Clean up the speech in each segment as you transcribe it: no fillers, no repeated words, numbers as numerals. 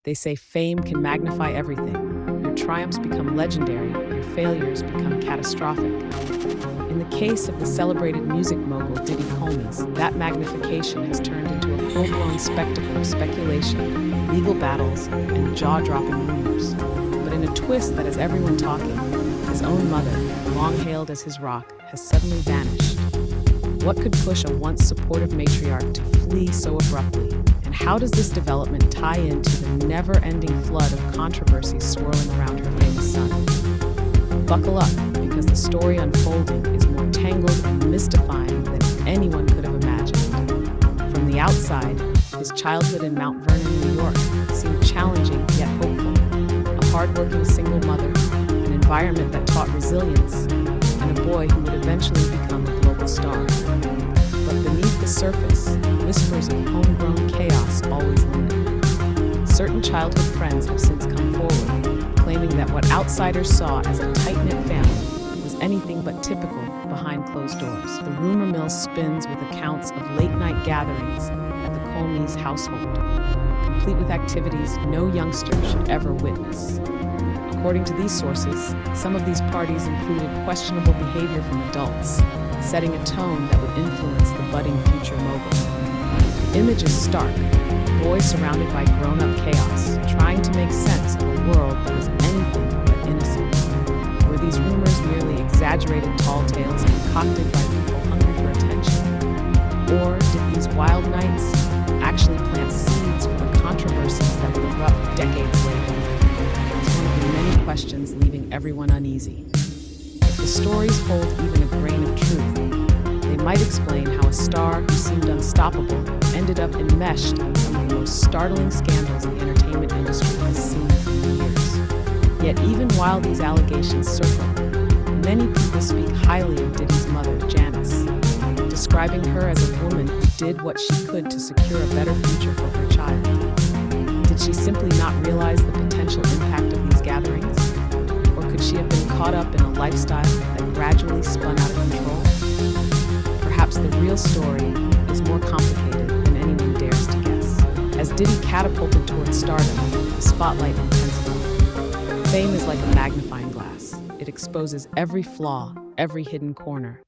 They say fame can magnify everything. Your triumphs become legendary, your failures become catastrophic. In the case of the celebrated music mogul Diddy Colmes, that magnification has turned into a full-blown spectacle of speculation, legal battles, and jaw-dropping rumors. But in a twist that has everyone talking, his own mother, long hailed as his rock, has suddenly vanished. What could push a once supportive matriarch to flee so abruptly? And how does this development tie into the never-ending flood of controversies swirling around her famous son? Buckle up, because the story unfolding is more tangled and mystifying than anyone could have imagined. From the outside, his childhood in Mount Vernon, New York, seemed challenging yet hopeful. A hardworking single mother, an environment that taught resilience, and a boy who would eventually become a global star. But beneath the surface, whispers of homegrown chaos always linger. Certain childhood friends have since come forward, claiming that what outsiders saw as a tight-knit family was anything but typical behind closed doors. The rumor mill spins with accounts of late-night gatherings at the Colmes household, complete with activities no youngster should ever witness. According to these sources, some of these parties included questionable behavior from adults, setting a tone that would influence the budding future mogul. The image is stark, a boy surrounded by grown-up chaos, trying to make sense of a world that was anything but innocent. Were these rumors merely exaggerated tall tales concocted by people hungry for attention? Or did these wild nights actually plant seeds for the controversies that would erupt decades later? It's one of the many questions leaving everyone uneasy. If the stories hold even a grain of truth, they might explain how a star who seemed unstoppable ended up enmeshed in some of the most startling scandals the entertainment industry has seen in years. Yet even while these allegations circle, many people speak highly of Diddy's mother, Janice, describing her as a woman who did what she could to secure a better future for her child. Did she simply not realize the potential impact of these gatherings? Or could she have been caught up in a lifestyle that gradually spun out of control? Perhaps the real story is more complicated than anyone dares to guess. As Diddy catapulted towards stardom, the spotlight intensified. Fame is like a magnifying glass. It exposes every flaw, every hidden corner.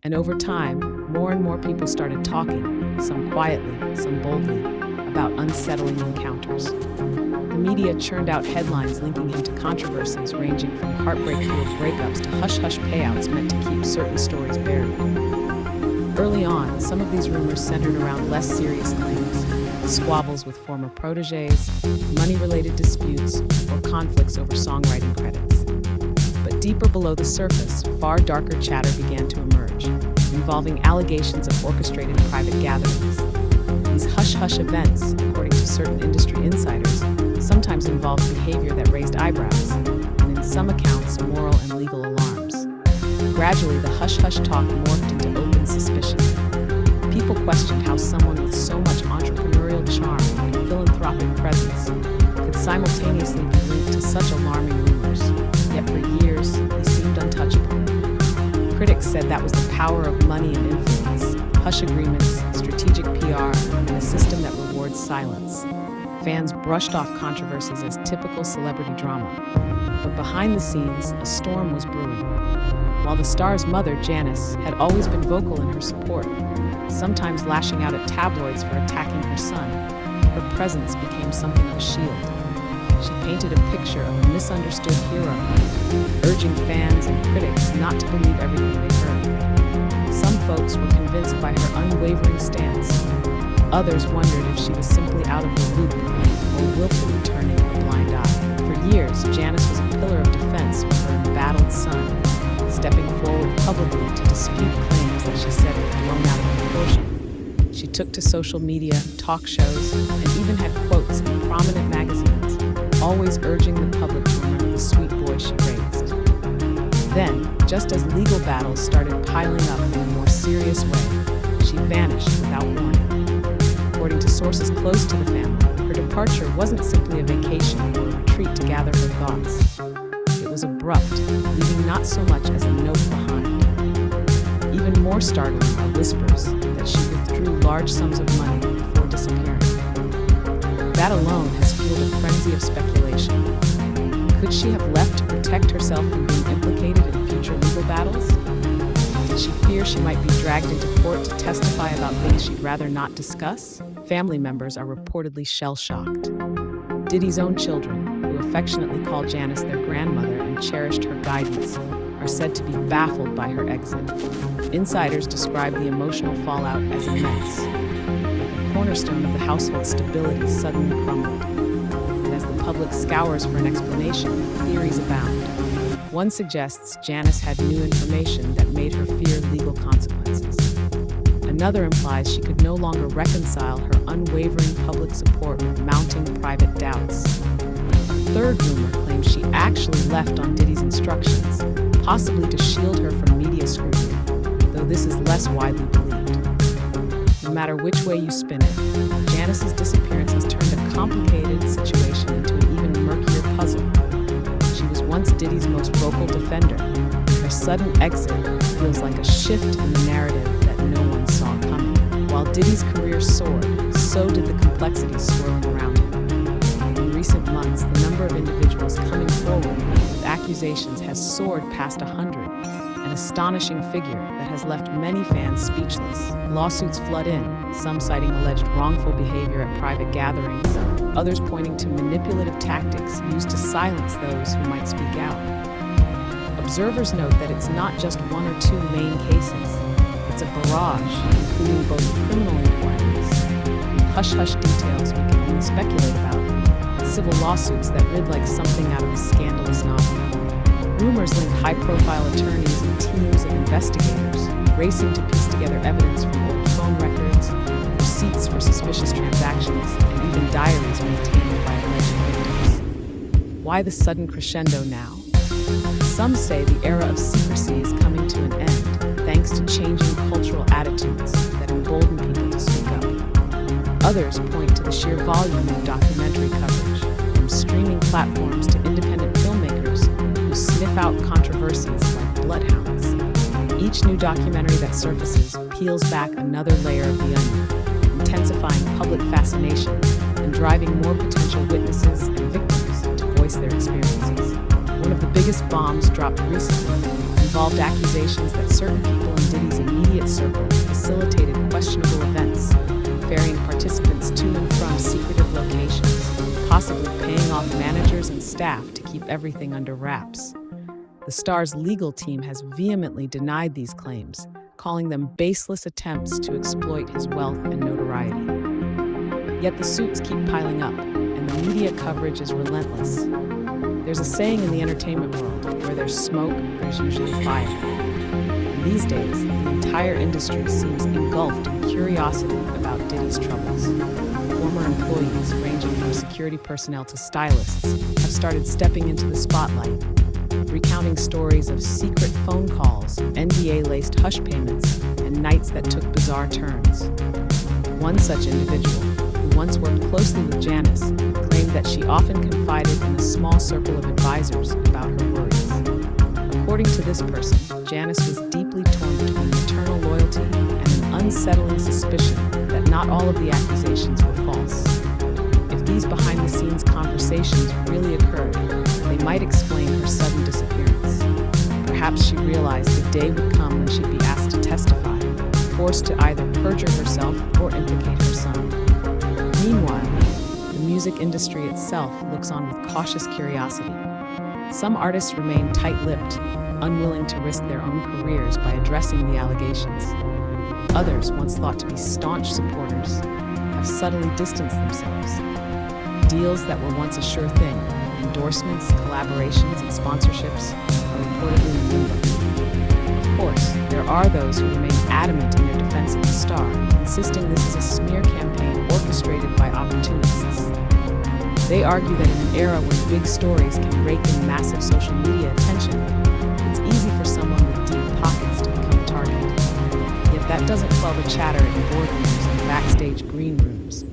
And over time, more and more people started talking, some quietly, some boldly, about unsettling encounters. The media churned out headlines linking him to controversies ranging from heartbreak-fueled breakups to hush-hush payouts meant to keep certain stories buried. Early on, some of these rumors centered around less serious claims, squabbles with former protégés, money-related disputes, or conflicts over songwriting credits. But deeper below the surface, far darker chatter began to emerge, involving allegations of orchestrated private gatherings. These hush-hush events, according to certain industry insiders, sometimes involved behavior that raised eyebrows, and in some accounts, moral and legal alarms. Gradually, the hush-hush talk morphed into open suspicion. People questioned how someone with so much entrepreneurial charm and philanthropic presence could simultaneously be linked to such alarming rumors, yet for years, he seemed untouchable. Critics said that was the power of money and influence, hush agreements, strategic PR, and a system that rewards silence. Fans brushed off controversies as typical celebrity drama. But behind the scenes, a storm was brewing. While the star's mother, Janice, had always been vocal in her support, sometimes lashing out at tabloids for attacking her son, her presence became something of a shield. She painted a picture of a misunderstood hero, urging fans and critics not to believe everything they heard. Some folks were convinced by her unwavering stance. Others wondered if she was simply out of the loop or willfully turning a blind eye. For years, Janice was a pillar of defense for her embattled son, stepping forward publicly to dispute claims that she said were blown out of proportion. She took to social media, talk shows, and even had quotes in prominent magazines, always urging the public to remember the sweet boy she raised. Then, just as legal battles started piling up in a more serious way, she vanished without warning. According to sources close to the family, her departure wasn't simply a vacation or a retreat to gather her thoughts. It was abrupt, leaving not so much as a note behind. Even more startling are whispers that she withdrew large sums of money before disappearing. That alone has fueled fueled a frenzy of speculation. Could she have left to protect herself from being implicated in future legal battles? Did she fear she might be dragged into court to testify about things she'd rather not discuss? Family members are reportedly shell-shocked. Diddy's own children, who affectionately call Janice their grandmother and cherished her guidance, are said to be baffled by her exit. Insiders describe the emotional fallout as immense. The cornerstone of the household's stability suddenly crumbled. And as the public scours for an explanation, theories abound. One suggests Janice had new information that made her fear legal consequences. Another implies she could no longer reconcile her unwavering public support with mounting private doubts. A third rumor claims she actually left on Diddy's instructions, possibly to shield her from media scrutiny, though this is less widely believed. No matter which way you spin it, Janice's disappearance has turned a complicated situation into an even murkier puzzle. She was once Diddy's most vocal defender, and her sudden exit feels like a shift in the narrative that no one saw coming. While Diddy's career soared, so did the complexities swirling around him. In recent months, the number of individuals coming forward with accusations has soared past 100, an astonishing figure that has left many fans speechless. Lawsuits flood in, some citing alleged wrongful behavior at private gatherings, others pointing to manipulative tactics used to silence those who might speak out. Observers note that it's not just one or two main cases. It's a barrage, including both criminal inquiries and hush-hush details we can only speculate about, and civil lawsuits that read like something out of a scandalous novel. Rumors link high-profile attorneys and teams of investigators, racing to piece together evidence from old phone records, receipts for suspicious transactions, and even diaries maintained by alleged victims. Why the sudden crescendo now? Some say the era of secrecy is coming to an end, thanks to changing cultural attitudes that embolden people to speak up. Others point to the sheer volume of documentary coverage, from streaming platforms to independent filmmakers who sniff out controversies like bloodhounds. Each new documentary that surfaces peels back another layer of the onion, intensifying public fascination and driving more potential witnesses and victims to voice their experiences. One of the biggest bombs dropped recently involved accusations that certain people in Diddy's immediate circle facilitated questionable events, ferrying participants to and from secretive locations, possibly paying off managers and staff to keep everything under wraps. The star's legal team has vehemently denied these claims, calling them baseless attempts to exploit his wealth and notoriety. Yet the suits keep piling up, and the media coverage is relentless. There's a saying in the entertainment world, where there's smoke, there's usually fire. And these days, the entire industry seems engulfed in curiosity about Diddy's troubles. Former employees, ranging from security personnel to stylists, have started stepping into the spotlight, recounting stories of secret phone calls, NDA-laced hush payments, and nights that took bizarre turns. One such individual, who once worked closely with Janice, claimed that she often confided in a small circle of advisors about her worries. According to this person, Janice was deeply torn between maternal loyalty and an unsettling suspicion that not all of the accusations were false. If these behind-the-scenes conversations really occurred, they might explain her sudden disappearance. Perhaps she realized the day would come when she'd be asked to testify, forced to either perjure herself or implicate her son. Meanwhile, the music industry itself looks on with cautious curiosity. Some artists remain tight-lipped, unwilling to risk their own careers by addressing the allegations. Others, once thought to be staunch supporters, have subtly distanced themselves. Deals that were once a sure thing, endorsements, collaborations, and sponsorships, are reportedly in limbo. Of course, there are those who remain adamant in their defense of the star, insisting this is a smear campaign orchestrated by opportunists. They argue that in an era where big stories can rake in massive social media attention, it's easy for someone with deep pockets to become a target. Yet that doesn't quell the chatter in boardrooms and backstage green rooms,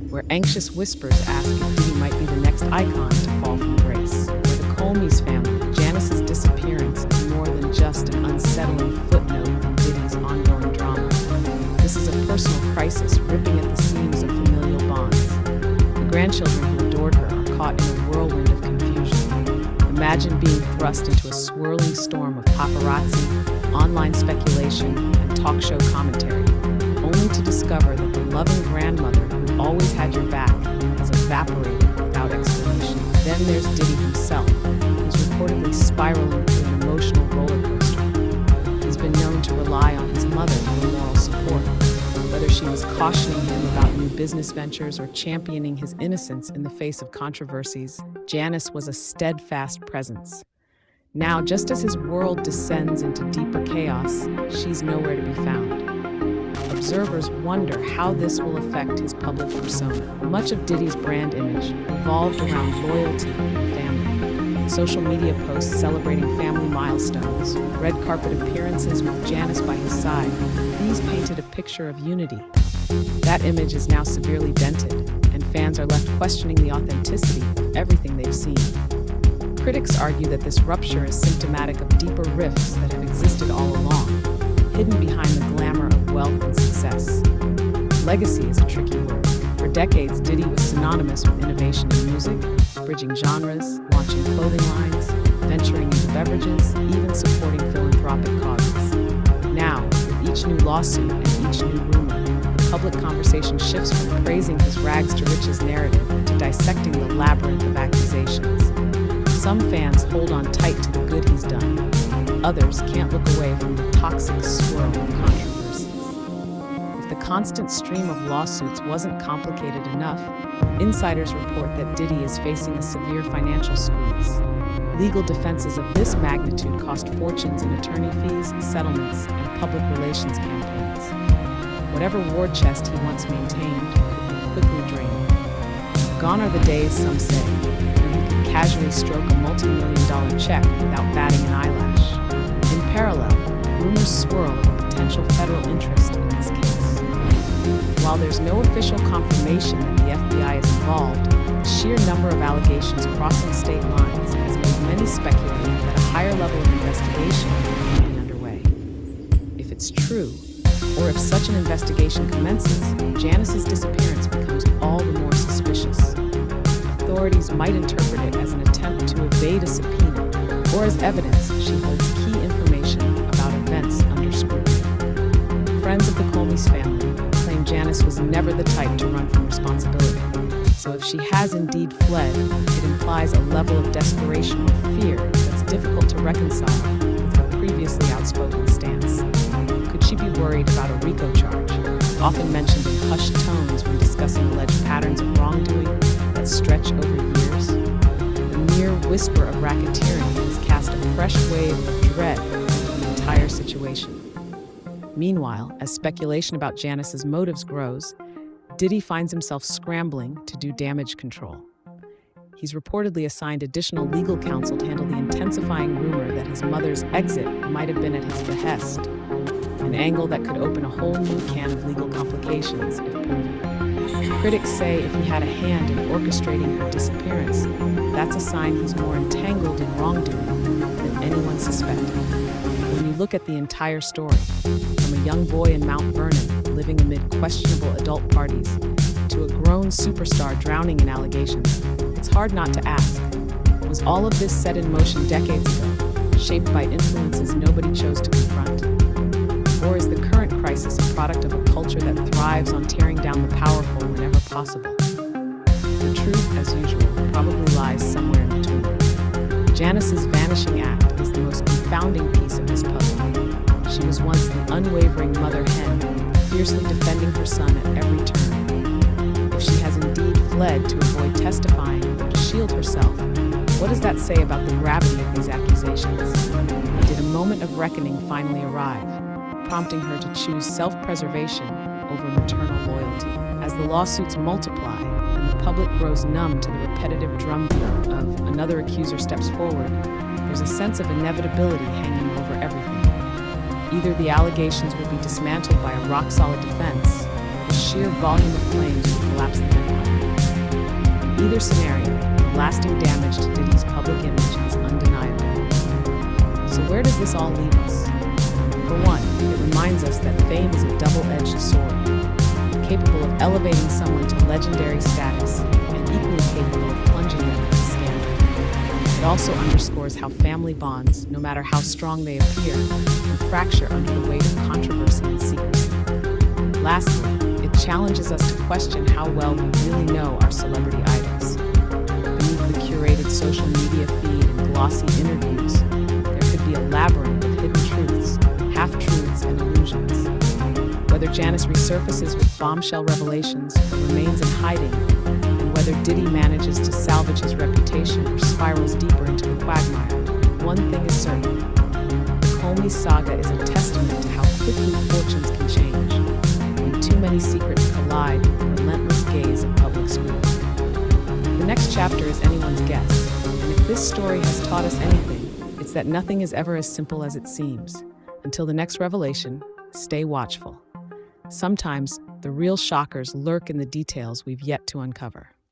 where anxious whispers ask if Diddy might be the next icon to fall from grace. For the Colmes family, Janice's disappearance is more than just an unsettling footnote in Diddy's ongoing drama. This is a personal crisis ripping at the seams of familial bonds. The grandchildren who adored her are Imagine being thrust into a swirling storm of paparazzi, online speculation, and talk show commentary, only to discover that the loving grandmother who always had your back has evaporated without explanation. Then there's Diddy himself, who's reportedly spiraling through an emotional roller coaster. He's been known to rely on his mother for moral support, whether she was cautioning him about new business ventures or championing his innocence in the face of controversies. Janice was a steadfast presence. Now, just as his world descends into deeper chaos, she's nowhere to be found. Observers wonder how this will affect his public persona. Much of Diddy's brand image revolved around loyalty and family. Social media posts celebrating family milestones, red carpet appearances with Janice by his side, these painted a picture of unity. That image is now severely dented, and fans are left questioning the authenticity of everything they've seen. Critics argue that this rupture is symptomatic of deeper rifts that have existed all along, hidden behind the glamour of wealth and success. Legacy is a tricky word. For decades, Diddy was synonymous with innovation in music, bridging genres, launching clothing lines, venturing into beverages, even supporting philanthropic causes. Now, with each new lawsuit and each new rumor, the public conversation shifts from praising his rags to riches narrative to dissecting the labyrinth of accusations. Some fans hold on tight to the good he's done. Others can't look away from the toxic swirl of controversies. If the constant stream of lawsuits wasn't complicated enough, insiders report that Diddy is facing a severe financial squeeze. Legal defenses of this magnitude cost fortunes in attorney fees, settlements, and public relations campaigns. Whatever war chest he once maintained could be quickly drained. Gone are the days, some say, when he could casually stroke a multi-million-dollar check without batting an eyelash. In parallel, rumors swirl of a potential federal interest in this case. While there's no official confirmation that the FBI is involved, the sheer number of allegations crossing state lines has made many speculate that a higher level of investigation may be underway. If it's true, or if such an investigation commences, Janice's disappearance becomes all the more suspicious. Authorities might interpret it as an attempt to evade a subpoena, or as evidence she holds key information about events under scrutiny. Friends of the Colmes family claim Janice was never the type to run from responsibility. So if she has indeed fled, it implies a level of desperation or fear that's difficult to reconcile with her previously outspoken stance. Could she be worried about a RICO charge, often mentioned in hushed tones when discussing alleged patterns of wrongdoing that stretch over years? The mere whisper of racketeering has cast a fresh wave of dread over the entire situation. Meanwhile, as speculation about Janice's motives grows, Diddy finds himself scrambling to do damage control. He's reportedly assigned additional legal counsel to handle the intensifying rumor that his mother's exit might have been at his behest, an angle that could open a whole new can of legal complications if proven. Critics say if he had a hand in orchestrating her disappearance, that's a sign he's more entangled in wrongdoing than anyone suspected. When you look at the entire story, from a young boy in Mount Vernon living amid questionable adult parties to a grown superstar drowning in allegations, it's hard not to ask, was all of this set in motion decades ago, shaped by influences nobody chose to confront? Or is the current crisis a product of a culture that thrives on tearing down the powerful whenever possible? The truth, as usual, probably lies somewhere in between. Janice's vanishing act is the most confounding piece of this puzzle. She was once the unwavering mother hen, fiercely defending her son at every turn. If she has indeed fled to avoid testifying or to shield herself, what does that say about the gravity of these accusations? Did a moment of reckoning finally arrive, prompting her to choose self-preservation over maternal loyalty? As the lawsuits multiply and the public grows numb to the repetitive drumbeat of another accuser steps forward, there's a sense of inevitability hanging over everything. Either the allegations will be dismantled by a rock-solid defense, or the sheer volume of claims will collapse the empire. In either scenario, the lasting damage to Diddy's public image is undeniable. So where does this all leave us? For one, it reminds us that fame is a double-edged sword, capable of elevating someone to legendary status and equally capable of plunging them into scandal. It also underscores how family bonds, no matter how strong they appear, can fracture under the weight of controversy and secrecy. Lastly, it challenges us to question how well we really know our celebrity idols. Beneath the curated social media feed and glossy interviews, there could be a labyrinth of hidden truths, half-truths, and illusions. Whether Janice resurfaces with bombshell revelations or remains in hiding, and whether Diddy manages to salvage his reputation or spirals deeper into the quagmire, one thing is certain. The Colmes saga is a testament to how quickly fortunes can change when too many secrets collide with the relentless gaze of public scrutiny. The next chapter is anyone's guess, and if this story has taught us anything, it's that nothing is ever as simple as it seems. Until the next revelation, stay watchful. Sometimes, the real shockers lurk in the details we've yet to uncover.